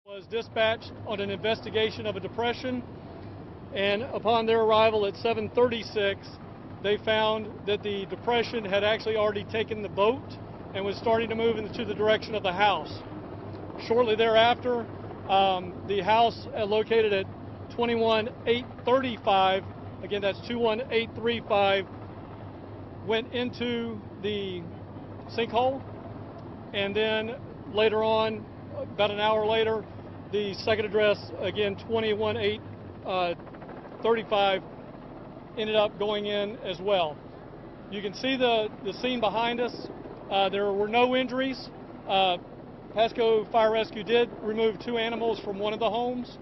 Was dispatched on an investigation of a depression, and upon their arrival at 7:36, they found that the depression had actually already taken the boat and was starting to move into the direction of the house. Shortly thereafter, the house located at 21835, again that's 21835, went into the sinkhole, and then later on, about an hour later, the second address, again 21835, ended up going in as well. You can see the scene behind us. There were no injuries. Pasco Fire Rescue did remove 2 animals from one of the homes,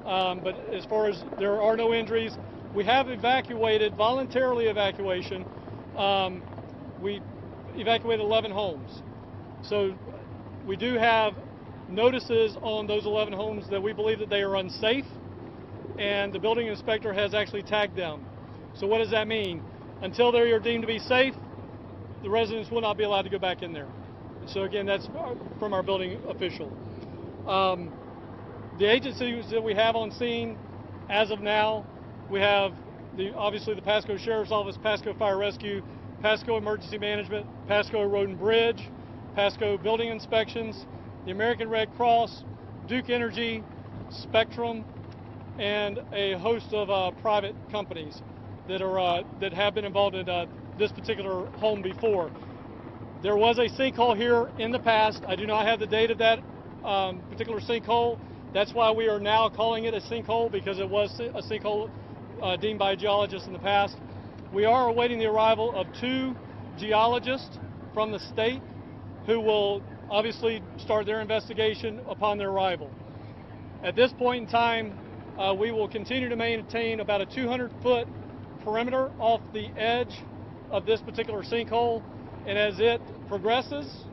but as far as there are no injuries, we have evacuated, voluntarily evacuation. We evacuated 11 homes. So we do have notices on those 11 homes that we believe that they are unsafe, and the building inspector has actually tagged them. So what does that mean? Until they are deemed to be safe, the residents will not be allowed to go back in there. So again, that's from our building official. The agencies that we have on scene as of now, we have obviously the Pasco Sheriff's Office, Pasco Fire Rescue, Pasco Emergency Management, Pasco Road and Bridge, Pasco Building Inspections, the American Red Cross, Duke Energy, Spectrum, and a host of private companies that have been involved in this particular home before. There was a sinkhole here in the past. I do not have the date of that particular sinkhole. That's why we are now calling it a sinkhole, because it was a sinkhole deemed by geologists in the past. We are awaiting the arrival of 2 geologists from the state who will obviously start their investigation upon their arrival. At this point in time, we will continue to maintain about a 200-foot perimeter off the edge of this particular sinkhole, and as it progresses,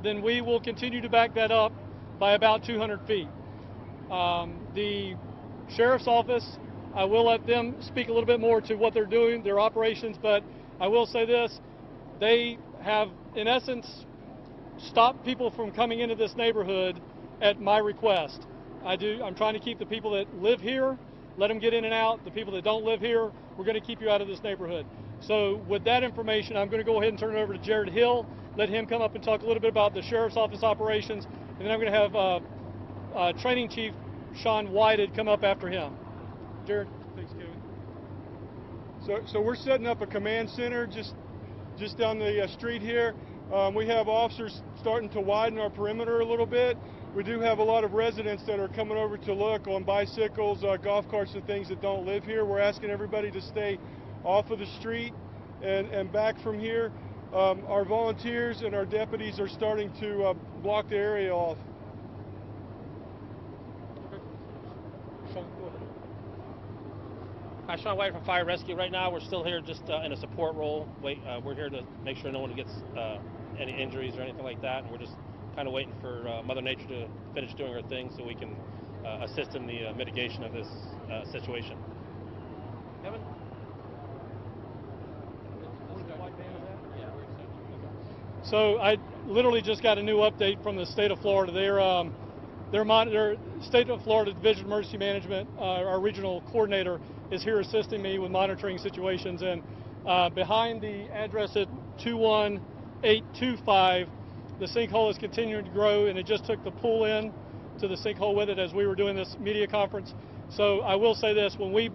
then we will continue to back that up by about 200 feet. The Sheriff's Office, I will let them speak a little bit more to what they're doing, their operations, but I will say this: they have, in essence, stop people from coming into this neighborhood at my request. I'm trying to keep the people that live here, let them get in and out. The people that don't live here, we're going to keep you out of this neighborhood. So with that information, I'm going to go ahead and turn it over to Jared Hill, let him come up and talk a little bit about the Sheriff's Office operations, and then I'm going to have Training Chief Sean Whited come up after him. Jared. Thanks, Kevin. So we're setting up a command center just down the street here. We have officers starting to widen our perimeter a little bit. We do have a lot of residents that are coming over to look on bicycles, golf carts and things that don't live here. We're asking everybody to stay off of the street and back from here. Our volunteers and our deputies are starting to block the area off. Hi, Sean White from Fire Rescue. Right now, we're still here just in a support role. We're here to make sure no one gets any injuries or anything like that. And we're just kind of waiting for Mother Nature to finish doing her thing so we can assist in the mitigation of this situation. Kevin? So I literally just got a new update from the state of Florida. Their State of Florida Division of Emergency Management, our regional coordinator, is here assisting me with monitoring situations. And behind the address at 21825, the sinkhole is continuing to grow, and it just took the pool in to the sinkhole with it as we were doing this media conference. So I will say this: when we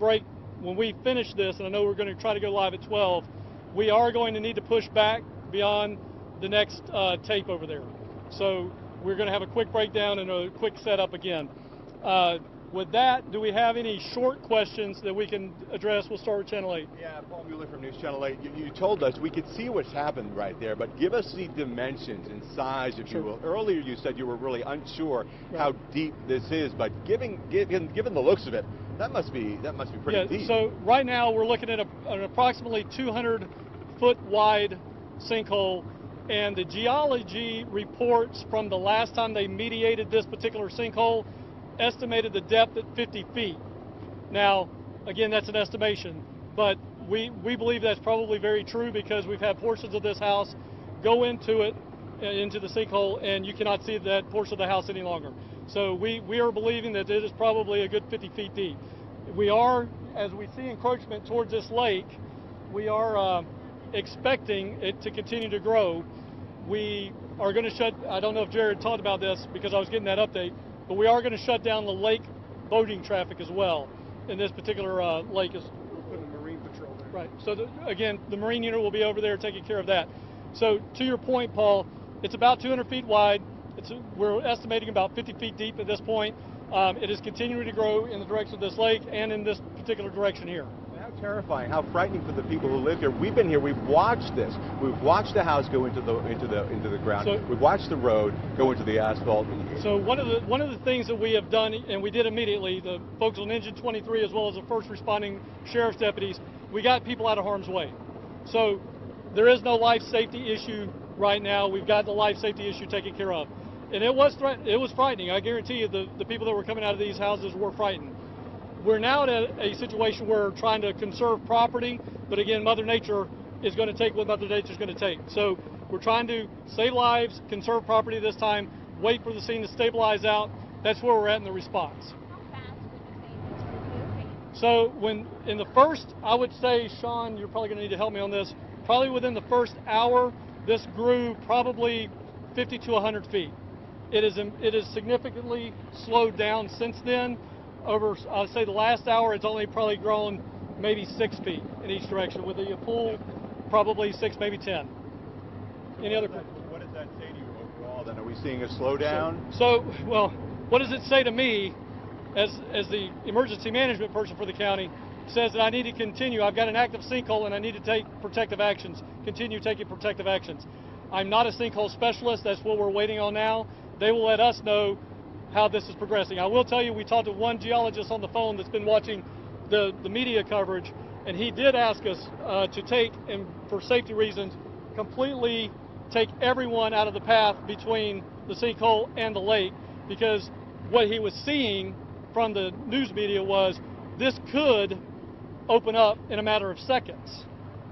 finish this, and I know we're going to try to go live at 12, we are going to need to push back beyond the next tape over there. So we're going to have a quick breakdown and a quick setup again. With that, do we have any short questions that we can address? We'll start with Channel 8. Yeah, Paul Mueller from News Channel 8. You told us we could see what's happened right there, but give us the dimensions and size, if you will. Earlier you said you were really unsure how deep this is, but given the looks of it, that must be pretty deep. So right now we're looking at an approximately 200-foot wide sinkhole, and the geology reports from the last time they mediated this particular sinkhole estimated the depth at 50 feet. Now, again, that's an estimation, but we believe that's probably very true, because we've had portions of this house go into the sinkhole, and you cannot see that portion of the house any longer. So we are believing that it is probably a good 50 feet deep. We are, as we see encroachment towards this lake, we are expecting it to continue to grow. We are going to shut, I don't know if Jared talked about this because I was getting that update, but we are going to shut down the lake boating traffic as well in this particular lake. Put a Marine patrol there. Right. So again, the Marine unit will be over there taking care of that. So to your point, Paul, it's about 200 feet wide. We're estimating about 50 feet deep at this point. It is continuing to grow in the direction of this lake and in this particular direction here. How terrifying, how frightening for the people who live here. We've been here, we've watched this. We've watched the house go into the ground. So, we've watched the road go into the asphalt. So one of the things that we have done, and we did immediately, the folks on Engine 23 as well as the first responding sheriff's deputies, we got people out of harm's way. So there is no life safety issue right now. We've got the life safety issue taken care of. And it was frightening. I guarantee you the people that were coming out of these houses were frightened. We're now at a situation where we're trying to conserve property, but again, Mother Nature is going to take what Mother Nature is going to take. So we're trying to save lives, conserve property this time, wait for the scene to stabilize out. That's where we're at in the response. How fast would you say this? So when in the first, I would say, Sean, you're probably going to need to help me on this, probably within the first hour, this grew probably 50 to 100 feet. It is significantly slowed down since then. Over, I'd say the last hour, it's only probably grown maybe 6 feet in each direction, with the pool probably 6, maybe 10. Any other questions? What does that say to you overall then? Are we seeing a slowdown? So, well, what does it say to me as the emergency management person for the county? Says that I need to continue. I've got an active sinkhole and I need to take protective actions, continue taking protective actions. I'm not a sinkhole specialist. That's what we're waiting on now. They will let us know how this is progressing. I will tell you, we talked to one geologist on the phone that's been watching the media coverage, and he did ask us to take, and for safety reasons, completely take everyone out of the path between the sinkhole and the lake, because what he was seeing from the news media was this could open up in a matter of seconds,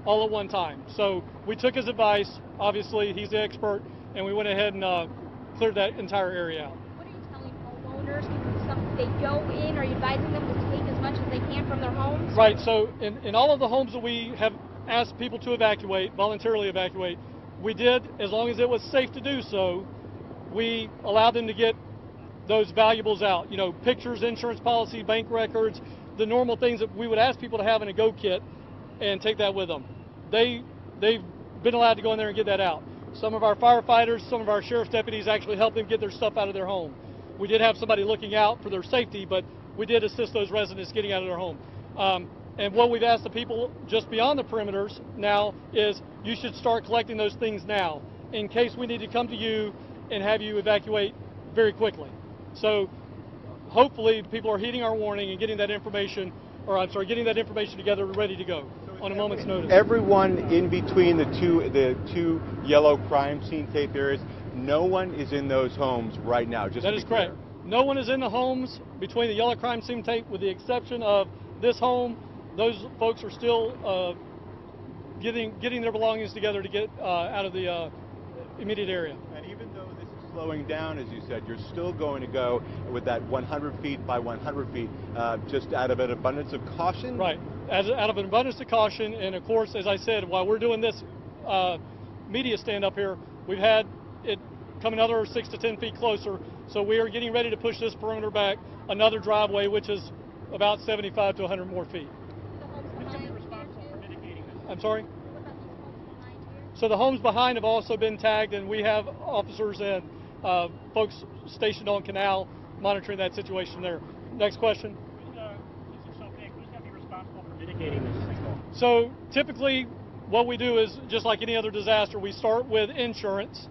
all at one time. So we took his advice. Obviously, he's the expert, and we went ahead and cleared that entire area out. What are you telling homeowners? If they go in, are you advising them to take as much as they can from their homes? Right. So in all of the homes that we have asked people to evacuate, voluntarily evacuate, we did, as long as it was safe to do so, we allowed them to get those valuables out. You know, pictures, insurance policy, bank records, the normal things that we would ask people to have in a go kit, and take that with them. They've been allowed to go in there and get that out. Some of our firefighters, some of our sheriff's deputies actually helped them get their stuff out of their home. We did have somebody looking out for their safety, but we did assist those residents getting out of their home. And what we've asked the people just beyond the perimeters now is you should start collecting those things now in case we need to come to you and have you evacuate very quickly. So hopefully people are heeding our warning and getting that information, or I'm sorry, getting that information together and ready to go on a moment's notice. Everyone in between the two yellow crime scene tape areas, no one is in those homes right now. Just that is correct. No one is in the homes between the yellow crime scene tape, with the exception of this home. Those folks are still getting their belongings together to get out of the immediate area. And even though this is slowing down, as you said, you're still going to go with that 100 feet by 100 feet, just out of an abundance of caution? Right. Out of an abundance of caution, and of course, as I said, while we're doing this media stand up here, we've had it come another 6 to 10 feet closer, so we are getting ready to push this perimeter back another driveway, which is about 75 to 100 more feet. I'm sorry? So the homes behind have also been tagged, and we have officers and folks stationed on Canal monitoring that situation there. Next question. Who's going to be responsible for mitigating this sinkhole? So typically what we do is, just like any other disaster, we start with insurance.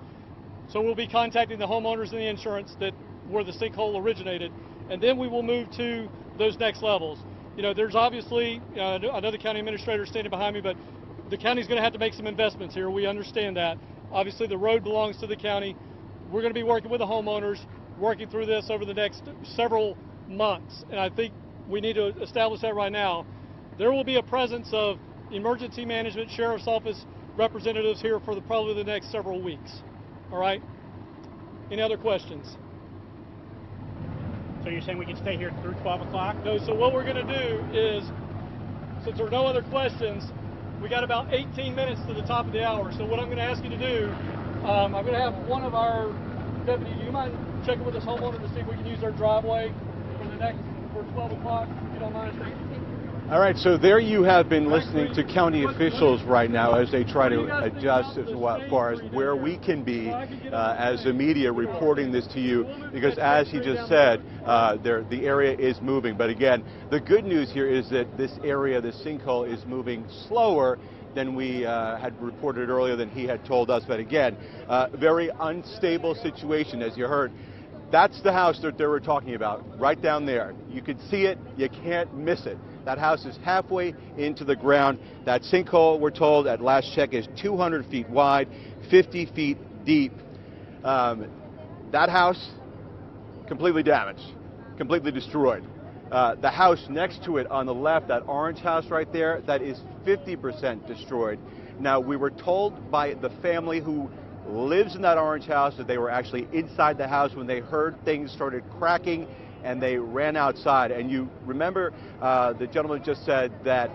So we'll be contacting the homeowners and the insurance that where the sinkhole originated, and then we will move to those next levels. You know, there's obviously, I know the county administrator standing behind me, but the county's going to have to make some investments here. We understand that. Obviously, the road belongs to the county. We're going to be working with the homeowners, working through this over the next several months, and I think we need to establish that right now. There will be a presence of emergency management, sheriff's office representatives here for probably the next several weeks. All right? Any other questions? So you're saying we can stay here through 12 o'clock? No, so what we're going to do is, since there are no other questions, we got about 18 minutes to the top of the hour. So what I'm going to ask you to do, I'm going to have one of our deputies, do you mind checking with this homeowner to see if we can use their driveway for 12 o'clock, if you don't mind? All right, so there you have been listening to county officials right now as they try to adjust as far as where we can be as the media reporting this to you, because as he just said, the area is moving. But again, the good news here is that this area, this sinkhole, is moving slower than we had reported earlier, than he had told us. But again, very unstable situation, as you heard. That's the house that they were talking about, right down there. You can see it, you can't miss it. That house is halfway into the ground. That sinkhole, we're told, at last check, is 200 feet wide, 50 feet deep. That house, completely damaged, completely destroyed. The house next to it on the left, that orange house right there, that is 50% destroyed. Now, we were told by the family who lives in that orange house that they were actually inside the house when they heard things started cracking, and they ran outside. And you remember the gentleman just said that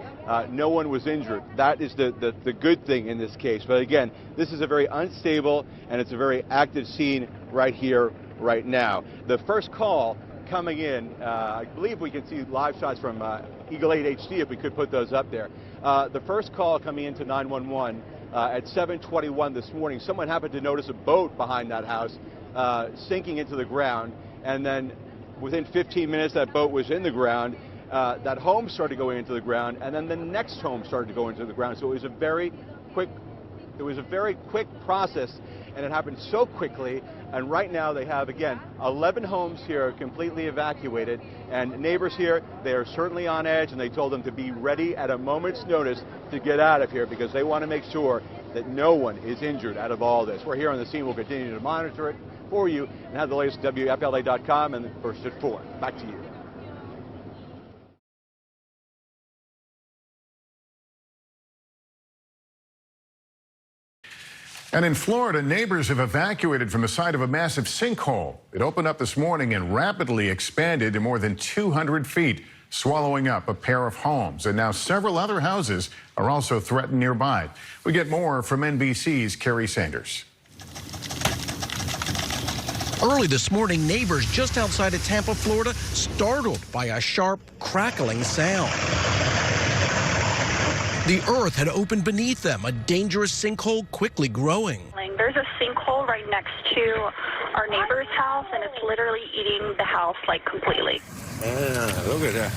no one was injured. That is the good thing in this case. But again, this is a very unstable and it's a very active scene right here, right now. The first call coming in, I believe we can see live shots from Eagle 8 HD if we could put those up there. The first call coming into 911 at 7:21 this morning, someone happened to notice a boat behind that house sinking into the ground, and then within 15 minutes that boat was in the ground. That home started going into the ground, and then the next home started to go into the ground. So it was a very quick process, and it happened so quickly. And right now they have, again, 11 homes here completely evacuated, and neighbors here, they are certainly on edge, and they told them to be ready at a moment's notice to get out of here, because they want to make sure that no one is injured out of all this. We're here on the scene. We'll continue to monitor it for you and have the latest at WFLA.com and first at 4. Back to you. And in Florida, neighbors have evacuated from the site of a massive sinkhole. It opened up this morning and rapidly expanded to more than 200 feet, swallowing up a pair of homes. And now several other houses are also threatened nearby. We get more from NBC's Kerry Sanders. Early this morning, neighbors just outside of Tampa, Florida, startled by a sharp, crackling sound. The earth had opened beneath them, a dangerous sinkhole quickly growing. There's a sinkhole right next to our neighbor's house, and it's literally eating the house, like, completely. Look at that.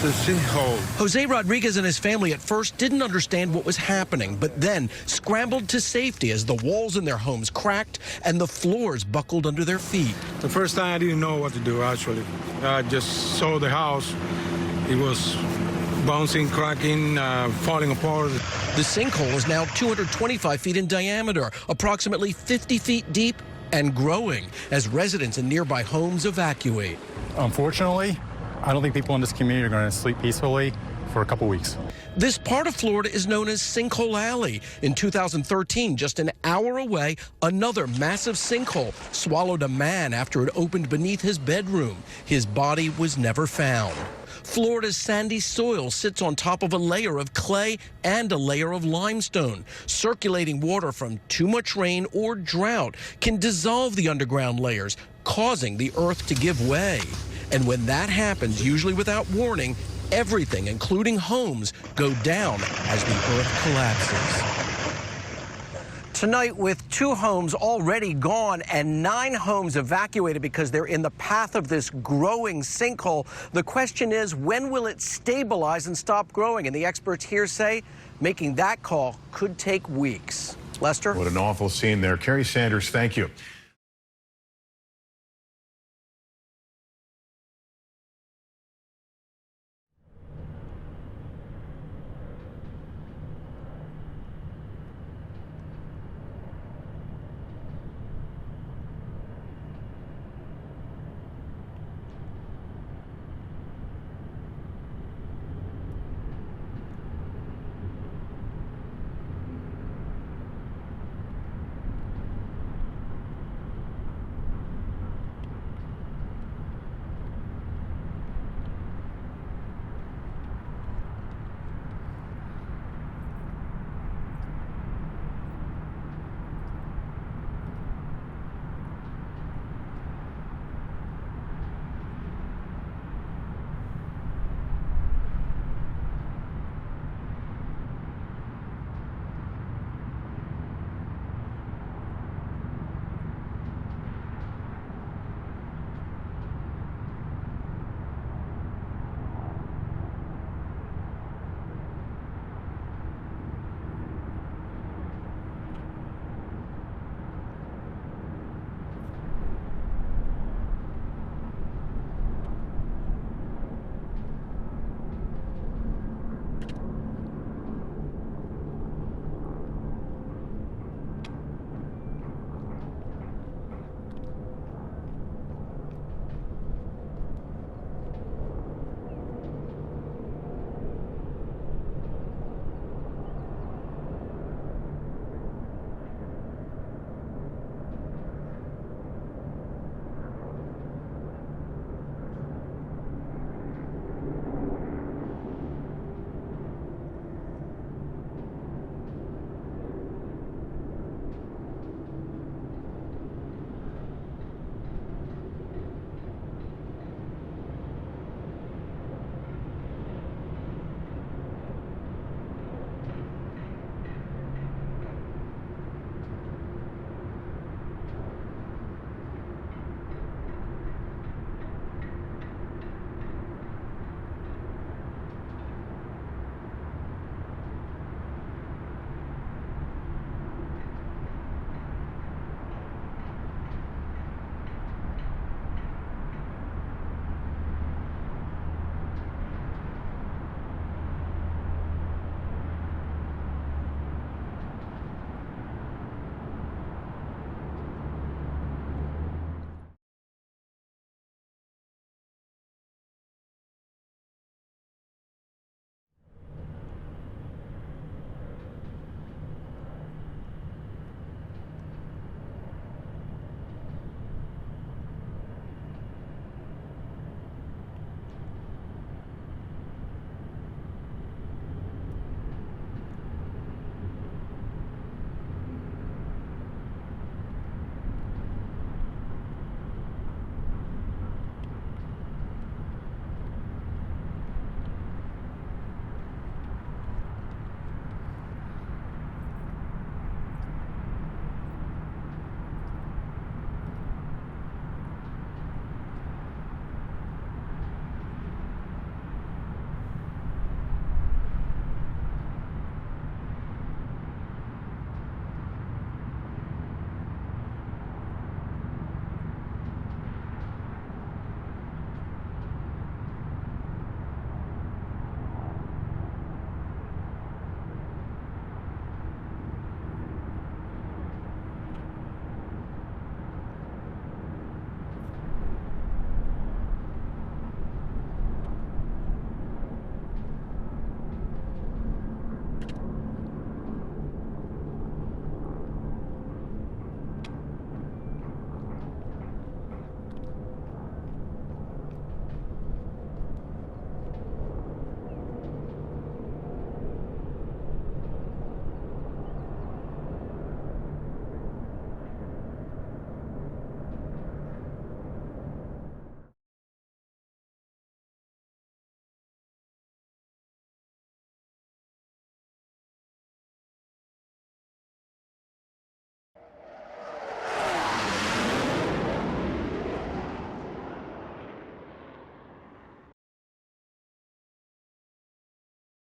It's a sinkhole. Jose Rodriguez and his family at first didn't understand what was happening, but then scrambled to safety as the walls in their homes cracked and the floors buckled under their feet. The first time I didn't know what to do, actually. I just saw the house. It was bouncing, cracking, falling apart. The sinkhole is now 225 feet in diameter, approximately 50 feet deep, and growing as residents in nearby homes evacuate. Unfortunately, I don't think people in this community are going to sleep peacefully for a couple weeks. This part of Florida is known as Sinkhole Alley. In 2013, just an hour away, another massive sinkhole swallowed a man after it opened beneath his bedroom. His body was never found. Florida's sandy soil sits on top of a layer of clay and a layer of limestone. Circulating water from too much rain or drought can dissolve the underground layers, causing the earth to give way. And when that happens, usually without warning, everything, including homes, go down as the earth collapses. Tonight, with 2 homes already gone and 9 homes evacuated because they're in the path of this growing sinkhole, the question is, when will it stabilize and stop growing? And the experts here say making that call could take weeks. Lester? What an awful scene there. Kerry Sanders, thank you.